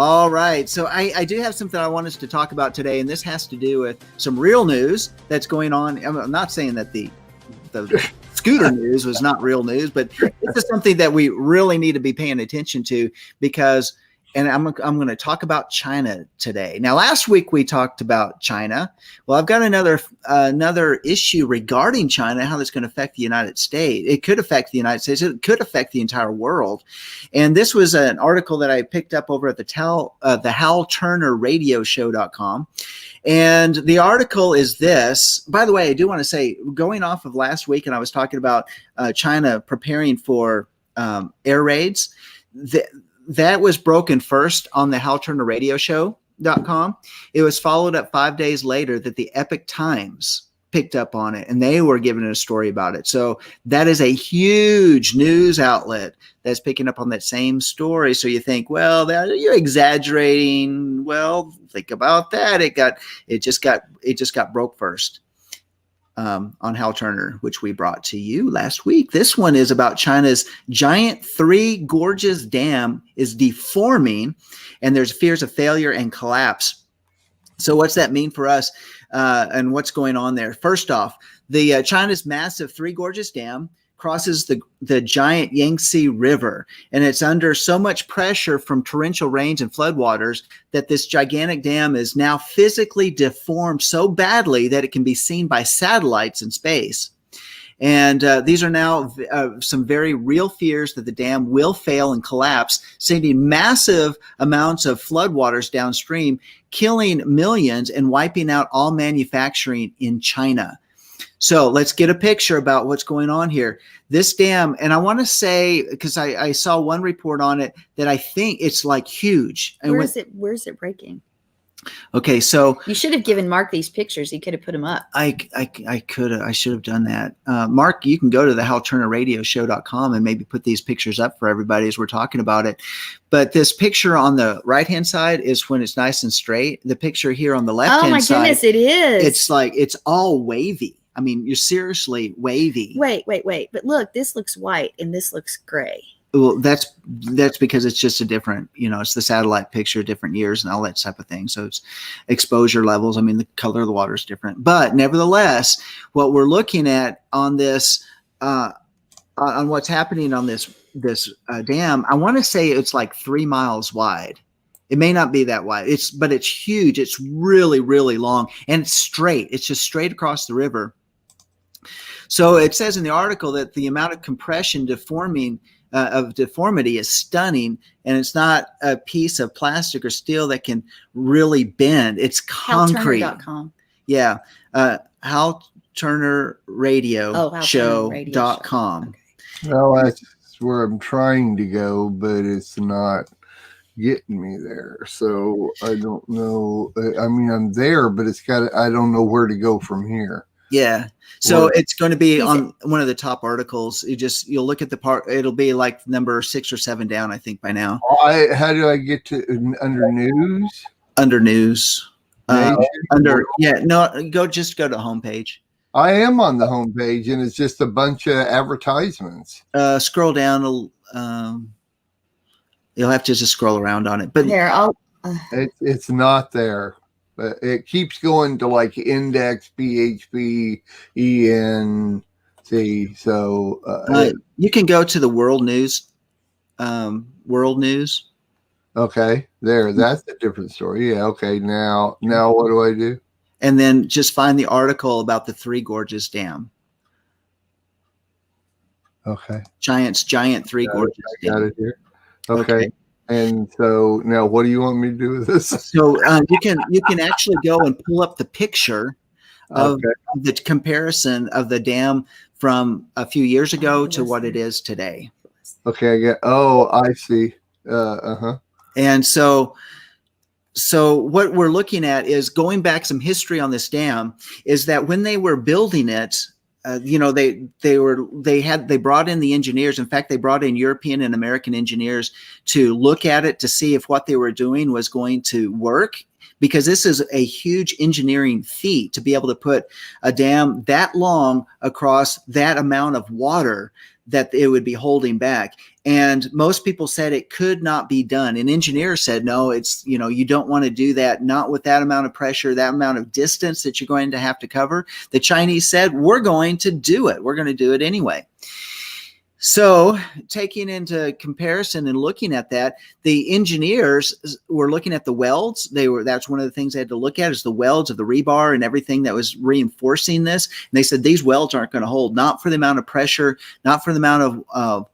All right. So I do have something I want us to talk about today, and this has to do with some real news that's going on. I'm not saying that the scooter news was not real news, but this is something that we really need to be paying attention to because, and I'm going to talk about China today. Now, last week we talked about China. Well, I've got another issue regarding China, how that's going to affect the United States. It could affect the United States. It could affect the entire world. And this was an article that I picked up over at the HalTurnerRadioShow.com. And the article is this. By the way, I do want to say, going off of last week, and I was talking about China preparing for air raids, that was broken first on the HalTurnerRadioShow.com. It was followed up 5 days later that the Epic Times picked up on it, and they were giving a story about it. So that is a huge news outlet that's picking up on that same story. So you think, well, you're exaggerating. Well, think about that. It just got broke first. On Hal Turner, which we brought to you last week. This one is about China's giant Three Gorges Dam is deforming, and there's fears of failure and collapse. So what's that mean for us and what's going on there? First off, the China's massive Three Gorges Dam crosses the giant Yangtze River, and it's under so much pressure from torrential rains and floodwaters that this gigantic dam is now physically deformed so badly that it can be seen by satellites in space. And these are now some very real fears that the dam will fail and collapse, sending massive amounts of floodwaters downstream, killing millions and wiping out all manufacturing in China. So let's get a picture about what's going on here. This dam, and I want to say, because I saw one report on it that I think it's like huge. And where's it breaking? Okay, so you should have given Mark these pictures. He could have put them up. I should have done that. Mark, you can go to the HalTurnerRadioShow.com and maybe put these pictures up for everybody as we're talking about it. But this picture on the right-hand side is when it's nice and straight. The picture here on the left-hand side. Oh my goodness, it is. It's like, it's all wavy. I mean, you're seriously wavy. Wait. But look, this looks white and this looks gray. Well, that's because it's just a different, it's the satellite picture, different years and all that type of thing. So it's exposure levels. I mean, the color of the water is different. But nevertheless, what we're looking at on this, on what's happening on this dam, I want to say it's like 3 miles wide. It may not be that wide. But it's huge. It's really, really long, and it's straight. It's just straight across the river. So it says in the article that the amount of compression of deformity is stunning, and it's not a piece of plastic or steel that can really bend. It's concrete. HalTurner.com. Yeah. HalTurnerRadioShow.com. Okay. Well, that's where I'm trying to go, but it's not getting me there. So I don't know. I mean, I'm there, but I don't know where to go from here. Yeah. So it's going to be on one of the top articles. You'll look at the part. It'll be like number 6 or 7 down, I think, by now. How do I get to under news? Under news. Go to the homepage. I am on the homepage, and it's just a bunch of advertisements. Scroll down. You'll have to just scroll around on it. But there, it's not there. But it keeps going to like index PHP ENC. So you can go to the world news. World news. Okay, that's a different story. Yeah. Okay. Now what do I do? And then just find the article about the Three Gorges Dam. Okay. Giant Three Gorges Dam. Got it here. Okay. And so now what do you want me to do with this? So you can actually go and pull up the picture of the comparison of the dam from a few years ago to what it is today. Okay. I see. And so what we're looking at is going back some history on this dam is that when they were building it, they brought in the engineers. In fact, they brought in European and American engineers to look at it to see if what they were doing was going to work, because this is a huge engineering feat to be able to put a dam that long across that amount of water that it would be holding back. And most people said it could not be done. And engineers said, no, it's, you don't want to do that, not with that amount of pressure, that amount of distance that you're going to have to cover. The Chinese said, we're going to do it. We're going to do it anyway. So taking into comparison and looking at that, the engineers were looking at the welds. That's one of the things they had to look at, is the welds of the rebar and everything that was reinforcing this. And they said these welds aren't going to hold, not for the amount of pressure, not for the amount of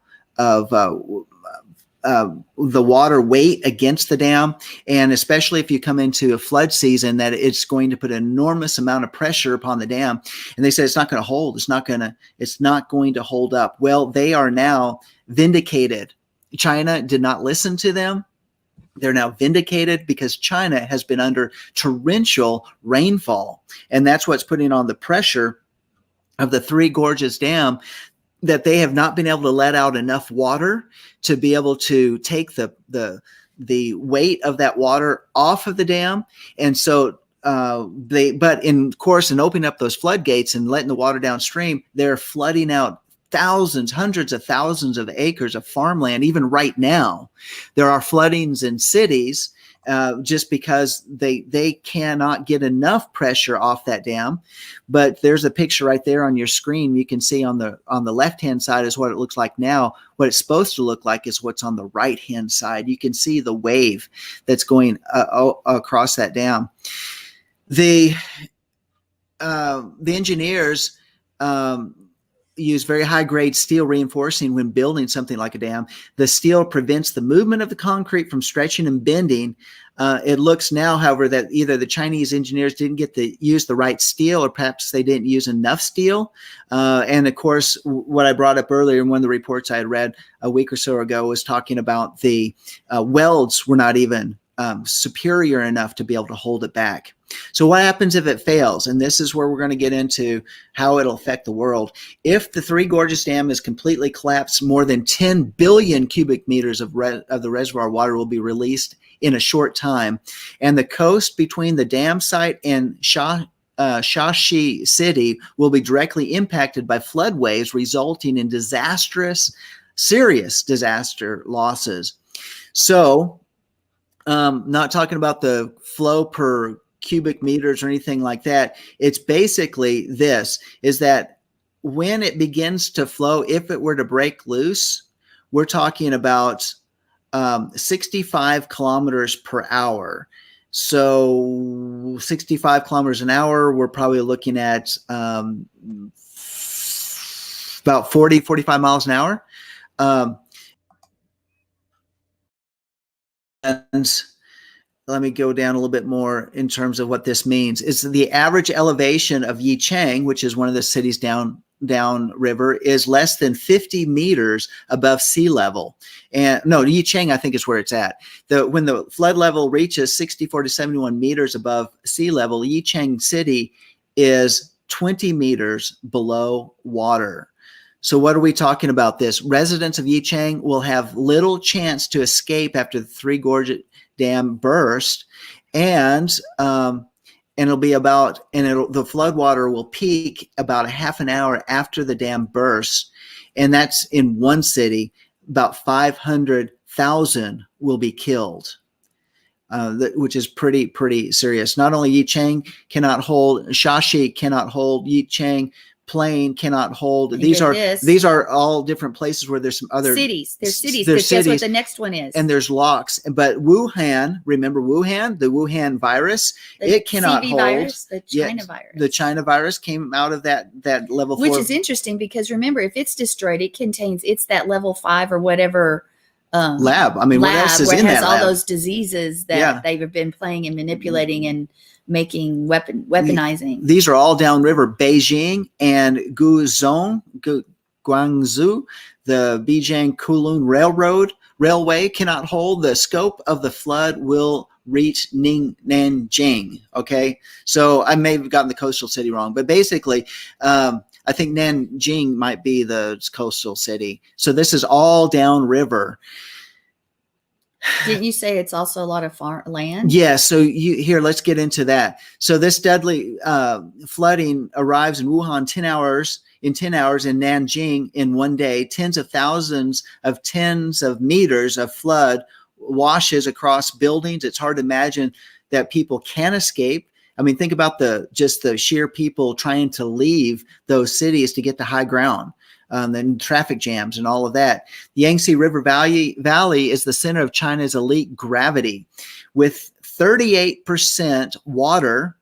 the water weight against the dam, and especially if you come into a flood season, that it's going to put an enormous amount of pressure upon the dam. And they said it's not going to hold. It's not going to hold up. Well, they are now vindicated. China did not listen to them. They're now vindicated because China has been under torrential rainfall, and that's what's putting on the pressure of the Three Gorges Dam, that they have not been able to let out enough water to be able to take the weight of that water off of the dam. And so but in course, in opening up those floodgates and letting the water downstream, they're flooding out thousands, hundreds of thousands of acres of farmland. Even right now, there are floodings in cities just because they cannot get enough pressure off that dam. But there's a picture right there on your screen. You can see on the left-hand side is what it looks like now. What it's supposed to look like is what's on the right-hand side. You can see the wave that's going across that dam. The engineers use very high-grade steel reinforcing when building something like a dam. The steel prevents the movement of the concrete from stretching and bending. It looks now, however, that either the Chinese engineers didn't use the right steel, or perhaps they didn't use enough steel. And of course, what I brought up earlier in one of the reports I had read a week or so ago was talking about the welds were not even superior enough to be able to hold it back. So what happens if it fails? And this is where we're going to get into how it'll affect the world. If the Three Gorges Dam is completely collapsed, more than 10 billion cubic meters of the reservoir water will be released in a short time. And the coast between the dam site and Shashi City will be directly impacted by flood waves, resulting in serious disaster losses. So not talking about the flow per cubic meters or anything like that. It's basically this, is that when it begins to flow, if it were to break loose, we're talking about 65 kilometers per hour. So 65 kilometers an hour, we're probably looking at about 45 miles an hour. And let me go down a little bit more in terms of what this means. It's the average elevation of Yichang, which is one of the cities down river, is less than 50 meters above sea level. And no, Yichang, I think, is where it's at. When the flood level reaches 64 to 71 meters above sea level, Yichang City is 20 meters below water. So what are we talking about this? Residents of Yichang will have little chance to escape after the Three Gorges Dam burst, and it'll be the flood water will peak about a half an hour after the dam bursts, and that's in one city. About 500,000 will be killed, which is pretty serious. Not only Yichang cannot hold, Shashi cannot hold, Yichang Plain cannot hold. These are all different places where there's some other cities. There's cities. That's what the next one is. And there's locks. But Wuhan, remember Wuhan, the Wuhan virus, it cannot hold. Virus, the China virus. The China virus came out of that level 4. Which is interesting because remember, if it's destroyed, it's that level 5 or whatever lab. I mean, what else is in that lab? It has all those diseases that they've been playing and manipulating and making weaponizing. These are all downriver. Beijing and Guangzhou, the Beijing-Kulun Railway cannot hold. The scope of the flood will reach Nanjing. Okay, so I may have gotten the coastal city wrong, but basically, I think Nanjing might be the coastal city. So this is all downriver. Didn't you say it's also a lot of land? Yeah. So let's get into that. So this deadly flooding arrives in Wuhan 10 hours in 10 hours, in Nanjing in one day, tens of thousands of meters of flood washes across buildings. It's hard to imagine that people can escape. I mean, think about the sheer people trying to leave those cities to get to high ground. And traffic jams and all of that. The Yangtze River Valley is the center of China's elite gravity, with 38% water.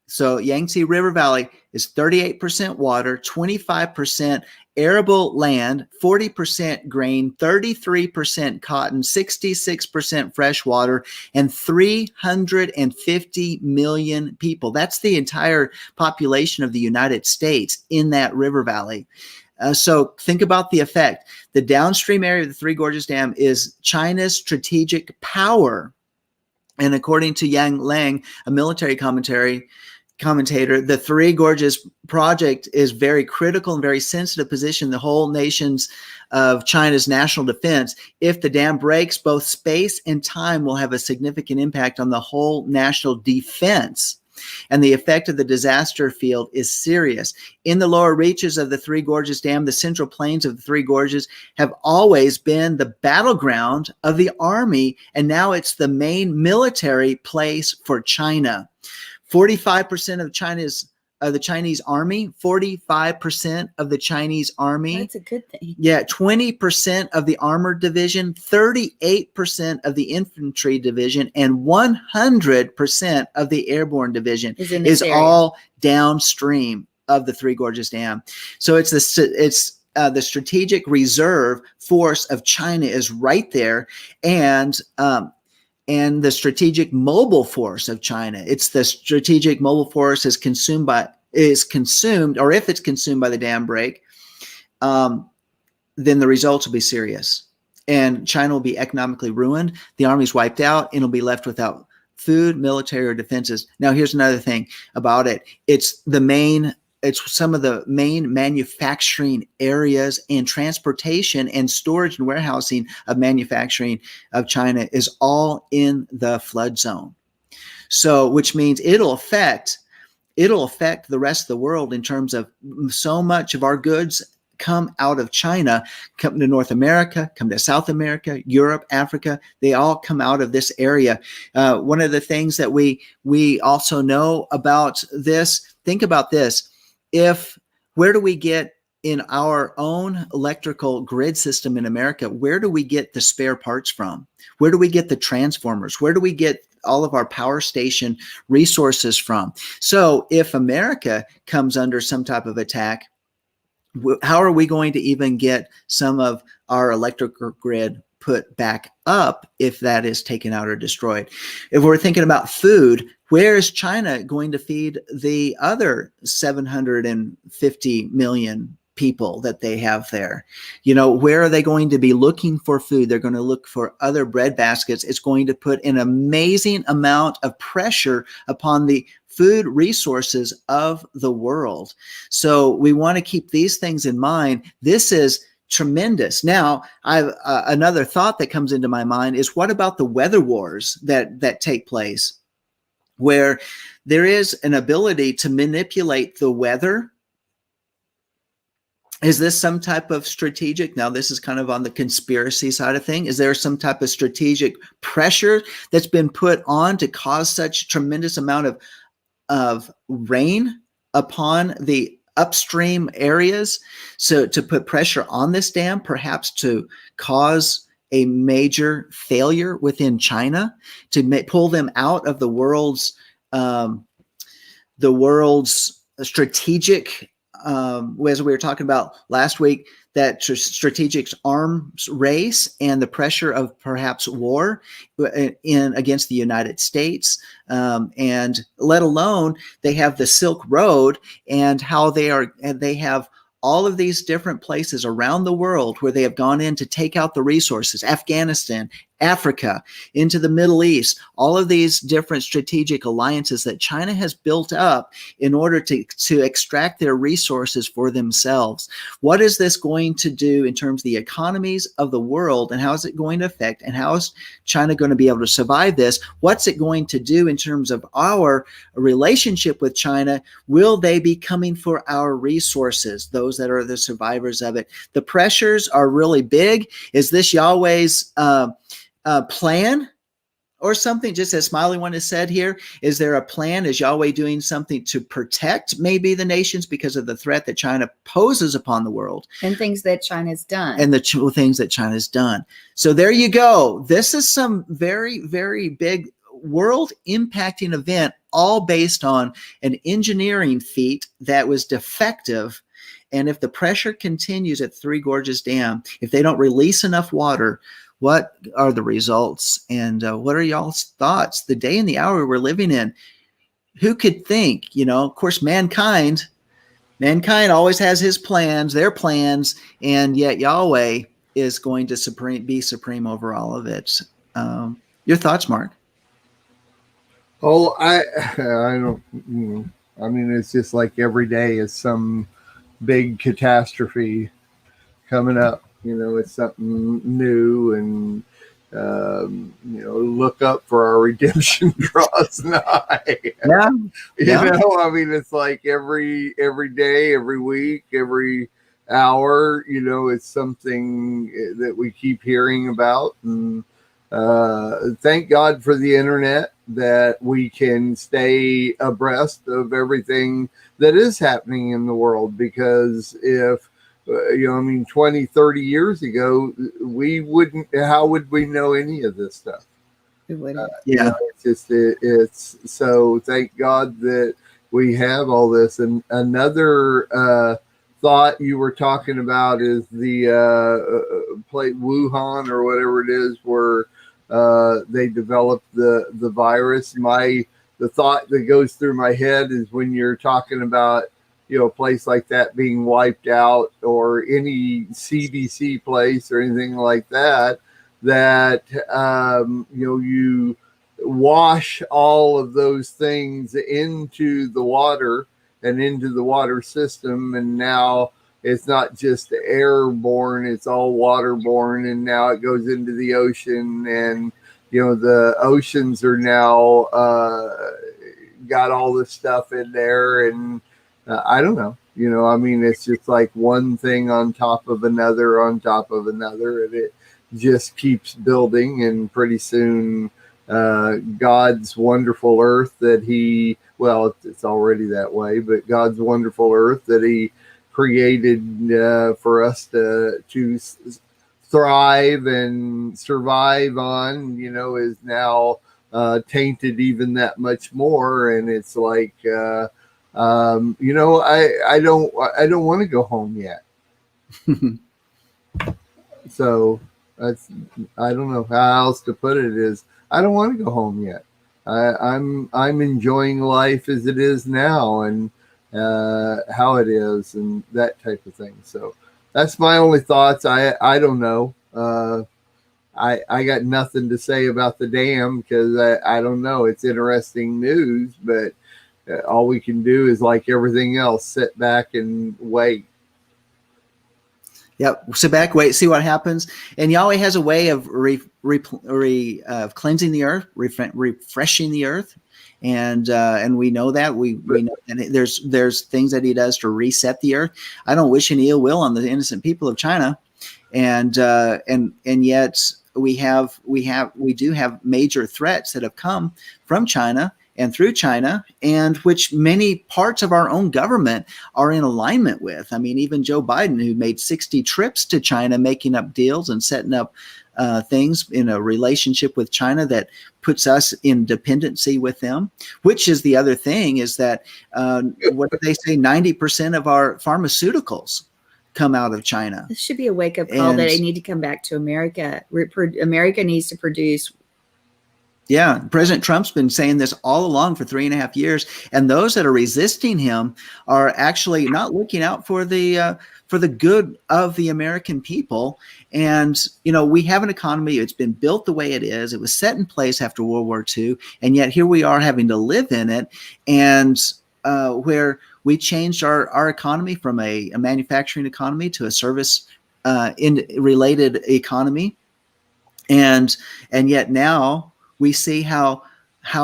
So Yangtze River Valley is 38% water, 25% arable land, 40% grain, 33% cotton, 66% fresh water, and 350 million people. That's the entire population of the United States in that river valley. So think about the effect. The downstream area of the Three Gorges Dam is China's strategic power. And according to Yang Lang, a military commentator, the Three Gorges project is very critical and very sensitive position in the whole nation's of China's national defense. If the dam breaks, both space and time will have a significant impact on the whole national defense. And the effect of the disaster field is serious. In the lower reaches of the Three Gorges Dam, the central plains of the Three Gorges have always been the battleground of the army, and now it's the main military place for China. 45% of the Chinese army, 45% of the Chinese army. That's a good thing. Yeah, 20% of the armored division, 38% of the infantry division, and 100% of the airborne division is all downstream of the Three Gorges Dam. So it's the strategic reserve force of China is right there, and the strategic mobile force of China. It's the strategic mobile force is consumed, or if it's consumed by the dam break, then the results will be serious. And China will be economically ruined. The army's wiped out, and it'll be left without food, military, or defenses. Now, here's another thing about it. It's some of the main manufacturing areas, and transportation and storage and warehousing of manufacturing of China is all in the flood zone. So, which means it'll affect the rest of the world in terms of so much of our goods come out of China, come to North America, come to South America, Europe, Africa. They all come out of this area. One of the things that we also know about this, think about this. Where do we get in our own electrical grid system in America? Where do we get the spare parts from? Where do we get the transformers? Where do we get all of our power station resources from? So if America comes under some type of attack, how are we going to even get some of our electrical grid put back up if that is taken out or destroyed? If we're thinking about food, where is China going to feed the other 750 million people that they have there? Where are they going to be looking for food? They're going to look for other bread baskets. It's going to put an amazing amount of pressure upon the food resources of the world. So we want to keep these things in mind. This is tremendous. Now, I've another thought that comes into my mind is, what about the weather wars that take place, where there is an ability to manipulate the weather? Is this some type of strategic? Now, this is kind of on the conspiracy side of thing. Is there some type of strategic pressure that's been put on to cause such tremendous amount of rain upon the upstream areas, so to put pressure on this dam, perhaps to cause a major failure within China, to pull them out of the world's strategic, as we were talking about last week, that strategic arms race and the pressure of perhaps war against the United States, and let alone they have the Silk Road, and how they have all of these different places around the world where they have gone in to take out the resources: Afghanistan, Africa, into the Middle East, all of these different strategic alliances that China has built up in order to extract their resources for themselves. What is this going to do in terms of the economies of the world, and how is it going to affect, and how is China going to be able to survive this? What's it going to do in terms of our relationship with China? Will they be coming for our resources, those that are the survivors of it? The pressures are really big. Is this Yahweh's plan or something? Just as Smiley One has said here, is there a plan? Is Yahweh doing something to protect maybe the nations because of the threat that China poses upon the world? And things that China's done. And the things that China's done. So there you go. This is some very, very big world impacting event, all based on an engineering feat that was defective. And if the pressure continues at Three Gorges Dam, if they don't release enough water, what are the results? And what are y'all's thoughts? The day and the hour we're living in, who could think, of course, mankind always has his plans, their plans, and yet Yahweh is going to be supreme over all of it. Your thoughts, Mark? Oh, I don't, I mean, it's just like every day is some big catastrophe coming up. It's something new, and look up for our redemption draws nigh. Yeah. I mean, it's like every day, every week, every hour, it's something that we keep hearing about. And thank God for the internet, that we can stay abreast of everything that is happening in the world, because if 20, 30 years ago, how would we know any of this stuff? We wouldn't. It's so thank God that we have all this. And another thought you were talking about is the place Wuhan or whatever it is, where they developed the virus. The thought that goes through my head is when you're talking about a place like that being wiped out, or any CDC place or anything like that, you wash all of those things into the water and into the water system. And now it's not just airborne, it's all waterborne. And now it goes into the ocean, and, the oceans are now got all this stuff in there. And I don't know, I mean, it's just like one thing on top of another on top of another, and it just keeps building. And pretty soon, God's wonderful earth that it's already that way, but God's wonderful earth that he created for us to thrive and survive on, is now tainted even that much more. And it's like, I don't want to go home yet. So I don't know how else to put it. Is I don't want to go home yet. I'm enjoying life as it is now, and how it is, and that type of thing. So that's my only thoughts. I don't know. I got nothing to say about the dam, because I don't know. It's interesting news, but all we can do is, like everything else, sit back and wait. Yep. Sit back, wait, see what happens. And Yahweh has a way of cleansing the earth, refreshing the earth, and we know that we know, and there's things that he does to reset the earth. I don't wish any ill will on the innocent people of China, and yet we do have major threats that have come from China and through China, and which many parts of our own government are in alignment with. I mean, even Joe Biden, who made 60 trips to China, making up deals and setting up things in a relationship with China that puts us in dependency with them, which is the other thing, is that what do they say? 90% of our pharmaceuticals come out of China. This should be a wake-up call that I need to come back to America. America needs to produce Yeah, President Trump's been saying this all along for 3.5 years, and those that are resisting him are actually not looking out for the good of the American people. And we have an economy; it's been built the way it is. It was set in place after World War II, and yet here we are having to live in it, and where we changed our economy from a manufacturing economy to a service in related economy, and yet now we see how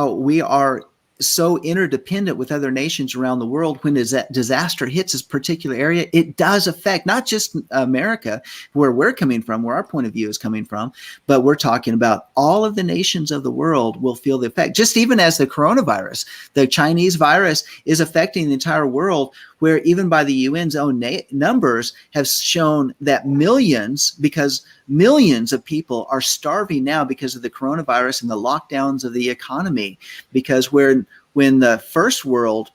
we are so interdependent with other nations around the world. When disaster hits this particular area, it does affect not just America, where we're coming from, where our point of view is coming from, but we're talking about all of the nations of the world will feel the effect. Just even as the coronavirus, the Chinese virus is affecting the entire world, where even by the UN's own numbers have shown that millions of people are starving now because of the coronavirus and the lockdowns of the economy. Because when the first world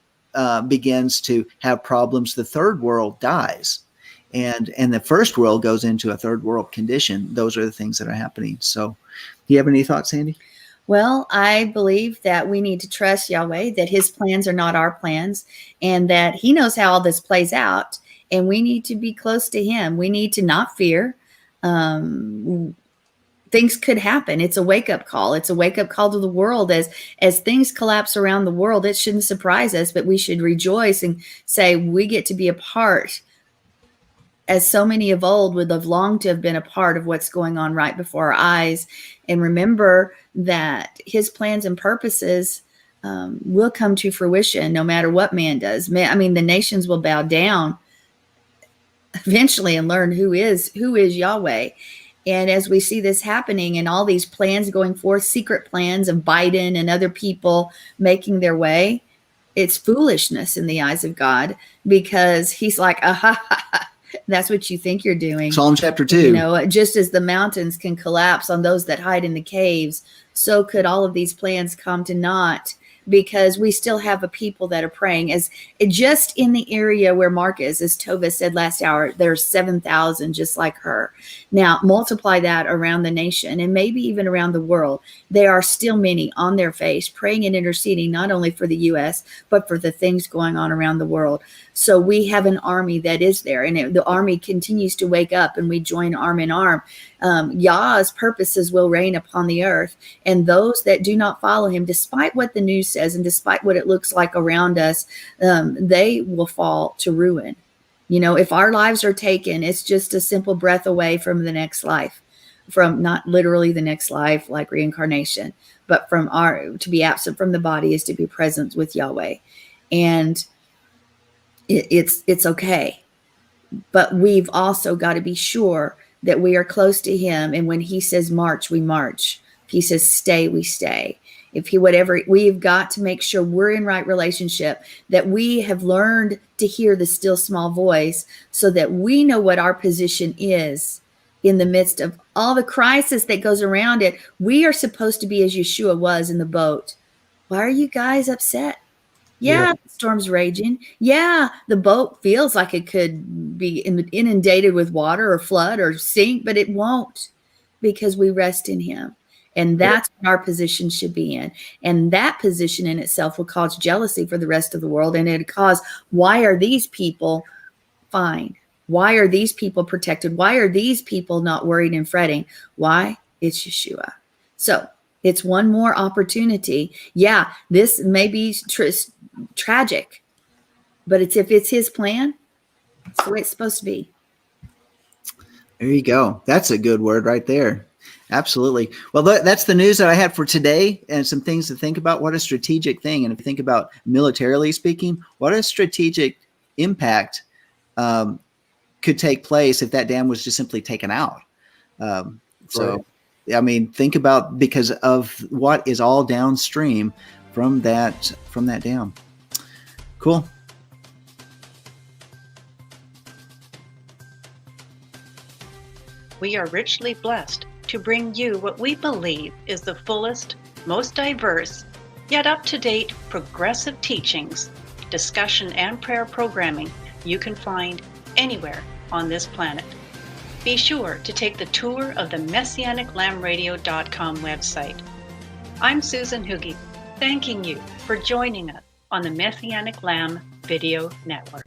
begins to have problems, the third world dies. And the first world goes into a third world condition. Those are the things that are happening. So do you have any thoughts, Sandi? Well, I believe that we need to trust Yahweh, that his plans are not our plans, and that he knows how all this plays out. And we need to be close to him. We need to not fear. Things could happen. It's a wake-up call. It's a wake-up call to the world. As things collapse around the world, it shouldn't surprise us, but we should rejoice and say we get to be a part, as so many of old would have longed to have been a part of what's going on right before our eyes. And remember that his plans and purposes will come to fruition no matter what man does. I mean, the nations will bow down eventually and learn who is Yahweh. And as we see this happening and all these plans going forth, secret plans of Biden and other people making their way, it's foolishness in the eyes of God, because he's like, that's what you think you're doing. Psalm chapter 2. Just as the mountains can collapse on those that hide in the caves, so could all of these plans come to naught, because we still have a people that are praying. As just in the area where Mark is, as Tova said last hour, there's 7,000 just like her. Now multiply that around the nation and maybe even around the world. There are still many on their face praying and interceding, not only for the U.S., but for the things going on around the world. So we have an army that is there, and the army continues to wake up, and we join arm in arm. Yah's purposes will reign upon the earth, and those that do not follow him, despite what the news says and despite what it looks like around us, they will fall to ruin. If our lives are taken, it's just a simple breath away from the next life, from not literally the next life like reincarnation, but to be absent from the body is to be present with Yahweh. And it's okay. But we've also got to be sure that we are close to him. And when he says march, we march. If he says stay, we stay. We've got to make sure we're in right relationship, that we have learned to hear the still small voice, so that we know what our position is in the midst of all the crisis that goes around it. We are supposed to be as Yeshua was in the boat. Why are you guys upset? Yeah, the storm's raging. Yeah, the boat feels like it could be inundated with water or flood or sink, but it won't, because we rest in him. And that's what our position should be in. And that position in itself will cause jealousy for the rest of the world. And it'll cause, why are these people fine? Why are these people protected? Why are these people not worried and fretting? Why? It's Yeshua. So it's one more opportunity. Yeah, this may be tragic, but if it's his plan, it's the way it's supposed to be. There you go. That's a good word right there. Absolutely. Well, that's the news that I had for today, and some things to think about. What a strategic thing. And if you think about militarily speaking, what a strategic impact could take place if that dam was just simply taken out. So, I mean, think about, because of what is all downstream from that dam. Cool. We are richly blessed to bring you what we believe is the fullest, most diverse, yet up-to-date progressive teachings, discussion, and prayer programming you can find anywhere on this planet. Be sure to take the tour of the MessianicLambRadio.com website. I'm Susan Hoogie, thanking you for joining us on the Messianic Lamb Video Network.